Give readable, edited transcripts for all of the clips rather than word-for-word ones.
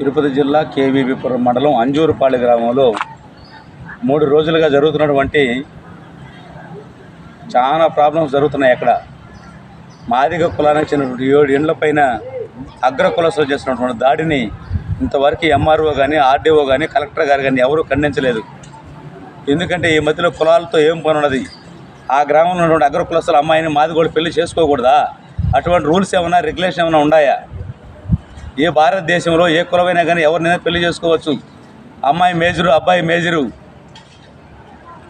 తిరుపతి జిల్లా కేవీబీపురం మండలం అంజూరుపాళె గ్రామంలో 3 రోజులుగా జరుగుతున్నటువంటి చాలా ప్రాబ్లమ్స్ జరుగుతున్నాయి. అక్కడ మాదిగ కులానికి చెందినటువంటి 7 ఇండ్లపైన అగ్ర కులస్తులు చేస్తున్నటువంటి దాడిని ఇంతవరకు ఎంఆర్ఓ కానీ, ఆర్డీఓ కానీ, కలెక్టర్ గారు కానీ ఎవరూ ఖండించలేదు. ఎందుకంటే ఈ మధ్యలో కులాలతో ఏం పని ఉన్నది? ఆ గ్రామంలో ఉన్నటువంటి అగ్ర కులస్తుల అమ్మాయిని మాదిగోళ్ళు పెళ్లి చేసుకోకూడదా? అటువంటి రూల్స్ ఏమైనా, రెగ్యులేషన్ ఏమైనా ఉన్నాయా? ఏ భారతదేశంలో ఏ కులమైనా కానీ ఎవరినైనా పెళ్లి చేసుకోవచ్చు. అమ్మాయి మేజరు, అబ్బాయి మేజరు,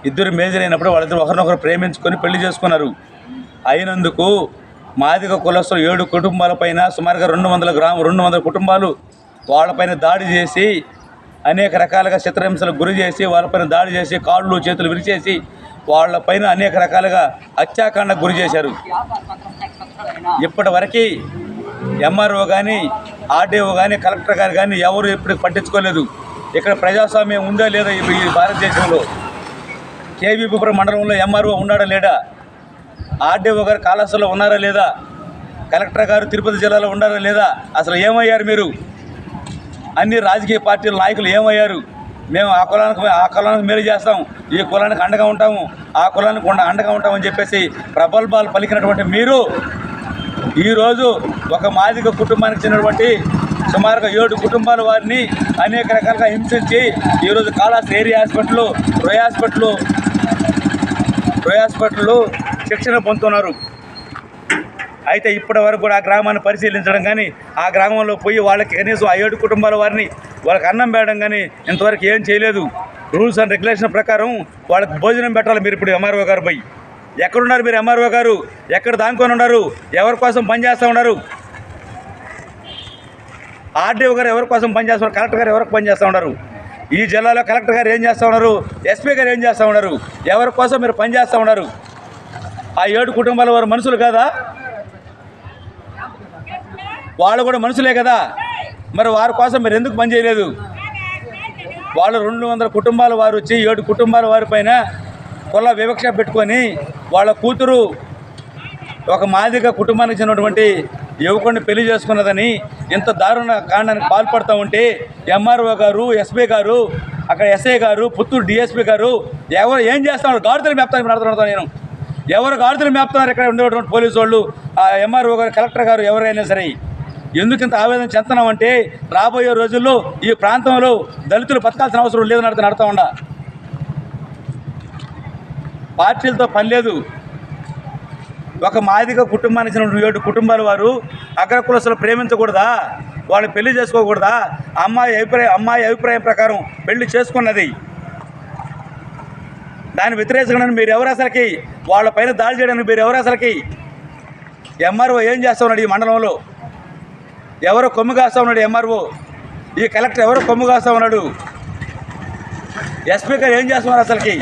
ఇద్దరు మేజర్ అయినప్పుడు వాళ్ళిద్దరు ఒకరినొకరు ప్రేమించుకొని పెళ్లి చేసుకున్నారు. అయినందుకు మాదిగ కులస్తులు 7 కుటుంబాలపైన సుమారుగా 200 కుటుంబాలు వాళ్ళపైన దాడి చేసి అనేక రకాలుగా చిత్రహింసలకు గురి చేసి వాళ్ళపైన దాడి చేసి కాళ్ళు చేతులు విరిచేసి వాళ్ళపైన అనేక రకాలుగా హత్యాకాండకు గురి చేశారు. ఇప్పటివరకు ఎంఆర్ఓ కానీ, ఆర్డీఓ కానీ, కలెక్టర్ గారు కానీ ఎవరు ఇప్పుడు పట్టించుకోలేదు. ఇక్కడ ప్రజాస్వామ్యం ఉందా లేదా ఈ భారతదేశంలో? కేవీబీపురం మండలంలో ఎంఆర్ఓ ఉన్నాడా లేడా? ఆర్డీఓ గారు కాళహస్తిలో ఉన్నారా లేదా? కలెక్టర్ గారు తిరుపతి జిల్లాలో ఉన్నారా లేదా? అసలు ఏమయ్యారు మీరు? అన్ని రాజకీయ పార్టీల నాయకులు ఏమయ్యారు? మేము ఆ కులానికి మేలు చేస్తాం, ఈ కులానికి అండగా ఉంటాము, ఆ కులానికి అండగా ఉంటామని చెప్పేసి ప్రగల్భాలు పలికినటువంటి మీరు ఈరోజు ఒక మాదిగ కుటుంబానికి చెందినటువంటి సుమారుగా 7 కుటుంబాల వారిని అనేక రకాలుగా హింసించి ఈరోజు కాళహస్తి ఏరియా హాస్పిటల్, రోయ్ హాస్పిటల్లో శిక్షణ పొందుతున్నారు. అయితే ఇప్పటి వరకు కూడా ఆ గ్రామాన్ని పరిశీలించడం కానీ, ఆ గ్రామంలో పోయి వాళ్ళకి కనీసం ఆ 7 కుటుంబాల వారిని వాళ్ళకి అన్నం పెట్టడం కానీ ఇంతవరకు ఏం చేయలేదు. రూల్స్ అండ్ రెగ్యులేషన్ ప్రకారం వాళ్ళకి భోజనం పెట్టాలి. మీరు ఇప్పుడు ఎంఆర్ఓ గారు పోయి ఎక్కడున్నారు? మీరు ఎంఆర్ఓ గారు ఎక్కడ దానికొని ఉన్నారు? ఎవరి కోసం పనిచేస్తూ ఉన్నారు? ఆర్డీఓ గారు ఎవరి కోసం పనిచేస్తున్నారు? కలెక్టర్ గారు ఎవరికి పనిచేస్తూ ఉన్నారు? ఈ జిల్లాలో కలెక్టర్ గారు ఏం చేస్తూ ఉన్నారు? ఎస్పీ గారు ఏం చేస్తూ ఉన్నారు? ఎవరి కోసం మీరు పనిచేస్తూ ఉన్నారు? ఆ 7 కుటుంబాల వారు మనుషులు కాదా? వాళ్ళు కూడా మనుషులే కదా. మరి వారి కోసం మీరు ఎందుకు పనిచేయలేదు? వాళ్ళు 200 కుటుంబాల వారు వచ్చి 7 కుటుంబాల వారి పైన కుల వివక్ష పెట్టుకొని వాళ్ళ కూతురు ఒక మాదిగ కుటుంబానికి చెందినటువంటి యువకుడిని పెళ్లి చేసుకున్నదని ఇంత దారుణ కాండానికి పాల్పడుతూ ఉంటే ఎంఆర్ఓ గారు, ఎస్పీ గారు, అక్కడ ఎస్ఐ గారు, పుత్తూరు డిఎస్పీ గారు ఎవరు ఏం చేస్తున్నారు? గాడిదలు మేపుతాను మాట్లాడుతున్నాను నేను. ఎవరు గాడిదలు మేపుతున్నారు? ఇక్కడ ఉండేటువంటి పోలీసు వాళ్ళు, ఆ ఎంఆర్ఓ గారు, కలెక్టర్ గారు ఎవరైనా సరే ఎందుకు ఇంత ఆవేదన చెందుతున్నామంటే రాబోయే రోజుల్లో ఈ ప్రాంతంలో దళితులు బతకాల్సిన అవసరం లేదు నడుతూ ఉండ. పార్టీలతో పని లేదు. ఒక మాదిగ కుటుంబానికి చెందిన 7 కుటుంబాల వారు అగ్ర కులస్తులు ప్రేమించకూడదా? వాళ్ళు పెళ్లి చేసుకోకూడదా? అమ్మాయి అభిప్రాయం ప్రకారం పెళ్లి చేసుకున్నది. దాన్ని వ్యతిరేకంగా మీరు ఎవరు అసలుకి? వాళ్ళ పైన దాడి చేయడానికి మీరు ఎవరు అసలుకి? ఎంఆర్ఓ ఏం చేస్తూ ఉన్నాడు? ఈ మండలంలో ఎవరో కొమ్ము కాస్తూ ఉన్నాడు ఎంఆర్ఓ. ఈ కలెక్టర్ ఎవరో కొమ్ము కాస్తూ ఉన్నాడు. ఎస్పీ గారు ఏం చేస్తున్నారు అసలుకి?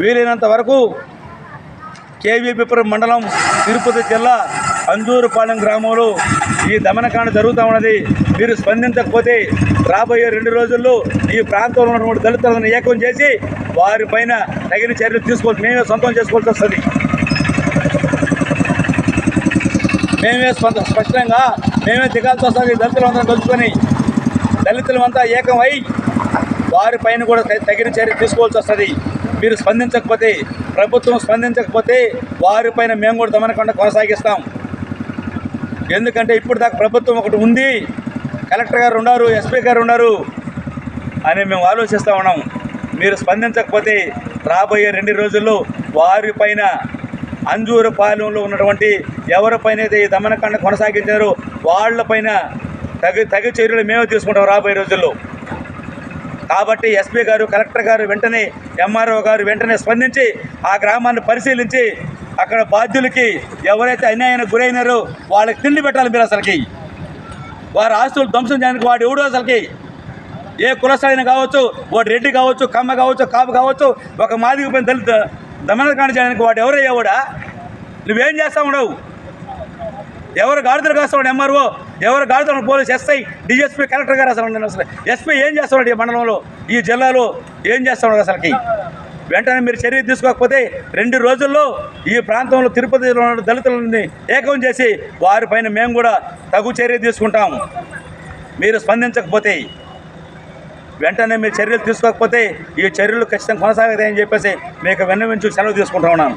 వీలైనంత వరకు కేవీబీపురం మండలం తిరుపతి జిల్లా అంజూరుపాలెం గ్రామంలో ఈ దమనకాండ జరుగుతూ ఉన్నది. మీరు స్పందించకపోతే రాబోయే 2 రోజుల్లో ఈ ప్రాంతంలో ఉన్నటువంటి దళితులను ఏకం చేసి వారిపైన తగిన చర్యలు తీసుకోవాలి. మేమే సొంతం చేసుకోవాల్సి వస్తుంది. మేమే స్పష్టంగా మేమే దిగాల్సి వస్తుంది. దళితులంతా కలుసుకొని దళితులమంతా ఏకమై వారిపైన కూడా తగిన చర్య తీసుకోవాల్సి వస్తుంది. మీరు స్పందించకపోతే, ప్రభుత్వం స్పందించకపోతే వారిపైన మేము కూడా దమనకాండ కొనసాగిస్తాం. ఎందుకంటే ఇప్పుడు దాకా ప్రభుత్వం ఒకటి ఉంది, కలెక్టర్ గారు ఉన్నారు, ఎస్పీ గారు ఉన్నారు అని మేము ఆలోచిస్తూ ఉన్నాం. మీరు స్పందించకపోతే రాబోయే 2 రోజుల్లో వారిపైన అంజూరుపాలెంలో ఉన్నటువంటి ఎవరిపైన అయితే ఈ దమనకాండ కొనసాగించారో వాళ్లపైన తగు చర్యలు మేము తీసుకుంటాం రాబోయే రోజుల్లో. కాబట్టి ఎస్పీ గారు, కలెక్టర్ గారు వెంటనే, ఎంఆర్ఓ గారు వెంటనే స్పందించి ఆ గ్రామాన్ని పరిశీలించి అక్కడ బాధ్యులకి ఎవరైతే అన్యాయానికి గురైనారో వాళ్ళకి తిండి పెట్టాలి. మీరు అసలుకి వారి ఆస్తులు ధ్వంసం చేయడానికి వాడు ఎవడు అసలుకి? ఏ కులస్థాయిన కావచ్చు, వాడు రెడ్డి కావచ్చు, కమ్మ కావచ్చు, కాపు కావచ్చు, ఒక మాదిగ పైన దళిత దమనకాండ చేయడానికి వాడు ఎవరయ్యావాడా? నువ్వేం చేస్తా ఉండవు? ఎవరు గాడిదలు కాస్తాడు? ఎంఆర్ఓ ఎవరు గాడిదలు? పోలీస్, ఎస్ఐ, డిఎస్పీ, కలెక్టర్ గారు అసలు ఎస్పీ ఏం చేస్తున్నాడు? ఈ మండలంలో, ఈ జిల్లాలో ఏం చేస్తున్నాడు అసలుకి? వెంటనే మీరు చర్య తీసుకోకపోతే 2 రోజుల్లో ఈ ప్రాంతంలో తిరుపతిలో ఉన్న దళితులని ఏకం చేసి వారిపైన మేము కూడా తగు చర్య తీసుకుంటాము. మీరు స్పందించకపోతే, వెంటనే మీరు చర్యలు తీసుకోకపోతే ఈ చర్యలు ఖచ్చితంగా కొనసాగుతాయని చెప్పేసి మీకు విన్నవించి సెలవు తీసుకుంటా ఉన్నాను.